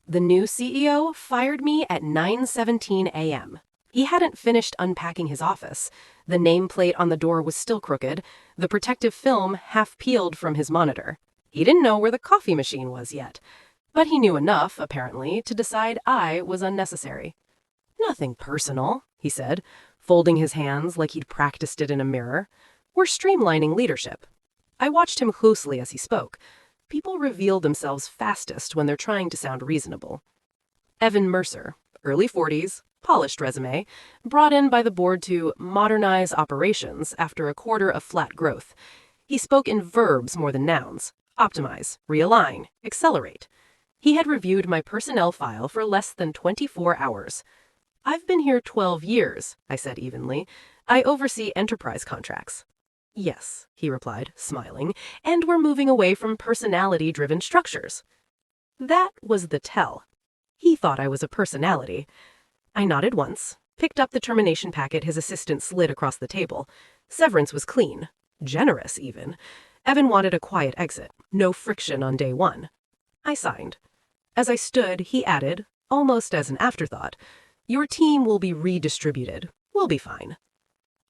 The new CEO fired me at 9:17 a.m. He hadn't finished unpacking his office. The nameplate on the door was still crooked, the protective film half peeled from his monitor. He didn't know where the coffee machine was yet, but he knew enough, apparently, to decide I was unnecessary. "Nothing personal," he said, folding his hands like he'd practiced it in a mirror. "We're streamlining leadership." I watched him closely as he spoke. People reveal themselves fastest when they're trying to sound reasonable. Evan Mercer, early 40s, polished resume, brought in by the board to modernize operations after a quarter of flat growth. He spoke in verbs more than nouns: optimize, realign, accelerate. He had reviewed my personnel file for less than 24 hours. "I've been here 12 years, I said evenly. "I oversee enterprise contracts." "Yes," he replied, smiling, "and we're moving away from personality-driven structures." That was the tell. He thought I was a personality. I nodded once, picked up the termination packet his assistant slid across the table. Severance was clean, generous even. Evan wanted a quiet exit, no friction on day one. I signed. As I stood, he added, almost as an afterthought, "Your team will be redistributed. We'll be fine."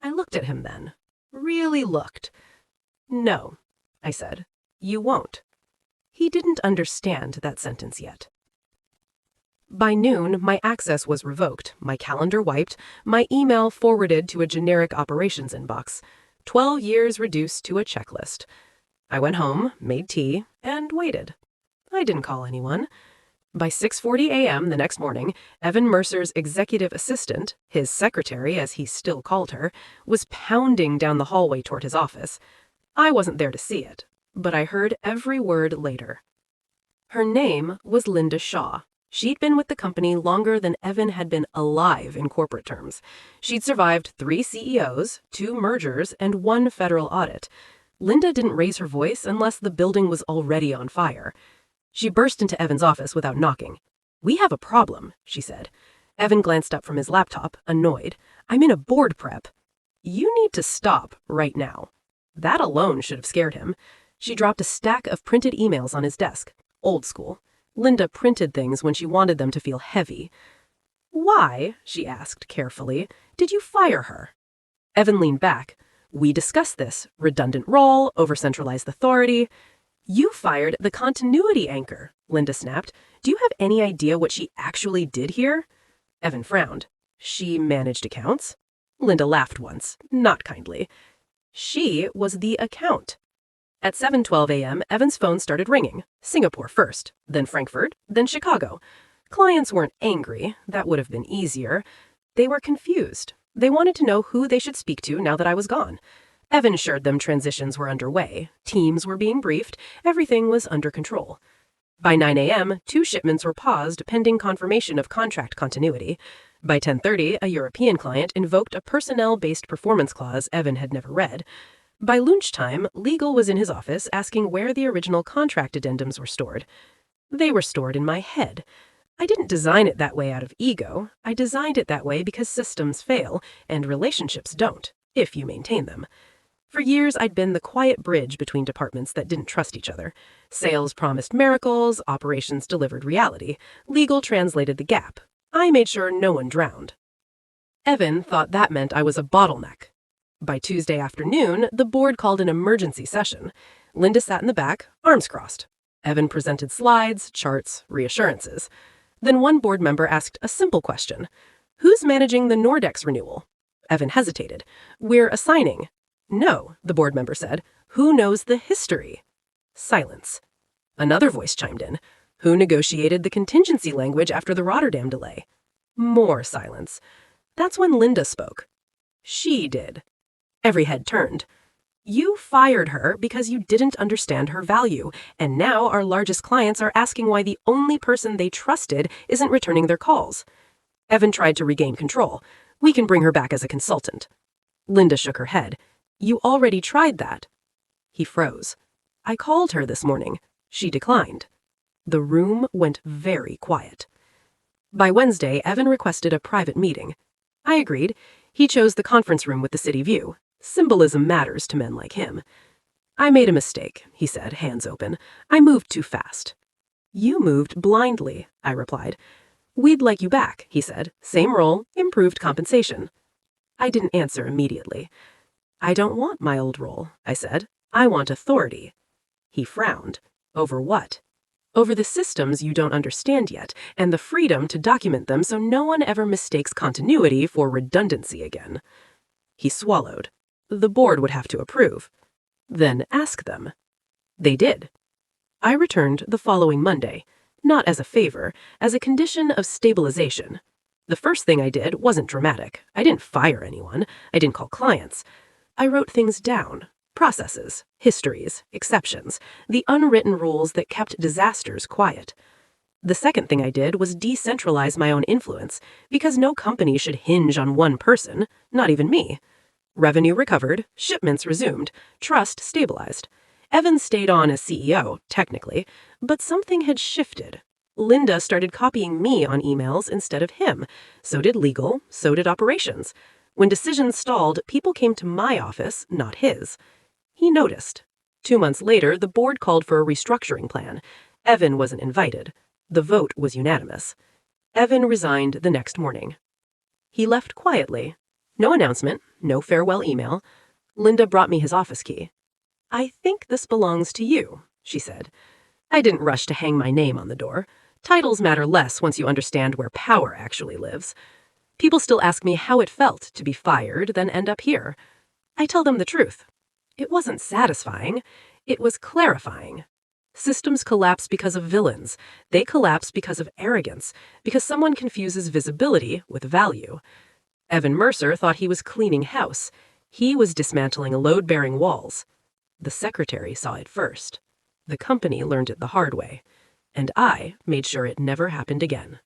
I looked at him then. Really looked. "No," I said. "You won't." He didn't understand that sentence yet. By noon, my access was revoked, my calendar wiped, my email forwarded to a generic operations inbox. 12 years reduced to a checklist. I went home, made tea, and waited. I didn't call anyone. By 6:40 a.m. the next morning, Evan Mercer's executive assistant, his secretary as he still called her, was pounding down the hallway toward his office. I wasn't there to see it, but I heard every word later. Her name was Linda Shaw. She'd been with the company longer than Evan had been alive in corporate terms. She'd survived 3 CEOs, 2 mergers, and 1 federal audit. Linda didn't raise her voice unless the building was already on fire. She burst into Evan's office without knocking. "We have a problem," she said. Evan glanced up from his laptop, annoyed. "I'm in a board prep." "You need to stop right now." That alone should have scared him. She dropped a stack of printed emails on his desk. Old school. Linda printed things when she wanted them to feel heavy. "Why," she asked carefully, "did you fire her?" Evan leaned back. "We discussed this. Redundant role, over-centralized authority." "You fired the continuity anchor," Linda snapped. "Do you have any idea what she actually did here?" Evan frowned. "She managed accounts?" Linda laughed once, not kindly. "She was the account." At 7:12 a.m., Evan's phone started ringing. Singapore first, then Frankfurt, then Chicago. Clients weren't angry. That would have been easier. They were confused. They wanted to know who they should speak to now that I was gone. Evan assured them transitions were underway. Teams were being briefed. Everything was under control. By 9 a.m., 2 shipments were paused pending confirmation of contract continuity. By 10:30, a European client invoked a personnel-based performance clause Evan had never read. By lunchtime, legal was in his office asking where the original contract addendums were stored. They were stored in my head. I didn't design it that way out of ego. I designed it that way because systems fail, and relationships don't, if you maintain them. For years, I'd been the quiet bridge between departments that didn't trust each other. Sales promised miracles, operations delivered reality. Legal translated the gap. I made sure no one drowned. Evan thought that meant I was a bottleneck. By Tuesday afternoon, the board called an emergency session. Linda sat in the back, arms crossed. Evan presented slides, charts, reassurances. Then one board member asked a simple question. "Who's managing the Nordex renewal?" Evan hesitated. "We're assigning." "No," the board member said. "Who knows the history?" Silence. Another voice chimed in. "Who negotiated the contingency language after the Rotterdam delay?" More silence. That's when Linda spoke. "She did." Every head turned. "You fired her because you didn't understand her value, and now our largest clients are asking why the only person they trusted isn't returning their calls." Evan tried to regain control. "We can bring her back as a consultant." Linda shook her head. "You already tried that." He froze. "I called her this morning. She declined." The room went very quiet. By Wednesday, Evan requested a private meeting. I agreed. He chose the conference room with the city view. Symbolism matters to men like him. "I made a mistake," he said, hands open. "I moved too fast." You moved blindly, I replied. We'd like you back, he said. Same role, improved compensation. I didn't answer immediately. I don't want my old role, I said. I want authority. He frowned. Over what? Over the systems you don't understand yet, and the freedom to document them so no one ever mistakes continuity for redundancy again. He swallowed. The board would have to approve. Then ask them. They did. I returned the following Monday, not as a favor, as a condition of stabilization. The first thing I did wasn't dramatic. I didn't fire anyone. I didn't call clients. I wrote things down. Processes, histories, exceptions, the unwritten rules that kept disasters quiet. The second thing I did was decentralize my own influence, because no company should hinge on one person, not even me. Revenue recovered, shipments resumed, trust stabilized. Evan stayed on as CEO, technically, but something had shifted. Linda started copying me on emails instead of him. So did legal, so did operations. When decisions stalled, people came to my office, not his. He noticed. 2 months later, the board called for a restructuring plan. Evan wasn't invited. The vote was unanimous. Evan resigned the next morning. He left quietly. No announcement, no farewell email. Linda brought me his office key. I think this belongs to you, she said. I didn't rush to hang my name on the door. Titles matter less once you understand where power actually lives. People still ask me how it felt to be fired, then end up here. I tell them the truth. It wasn't satisfying. It was clarifying. Systems collapse because of villains. They collapse because of arrogance, because someone confuses visibility with value. Evan Mercer thought he was cleaning house. He was dismantling load-bearing walls. The secretary saw it first. The company learned it the hard way. And I made sure it never happened again.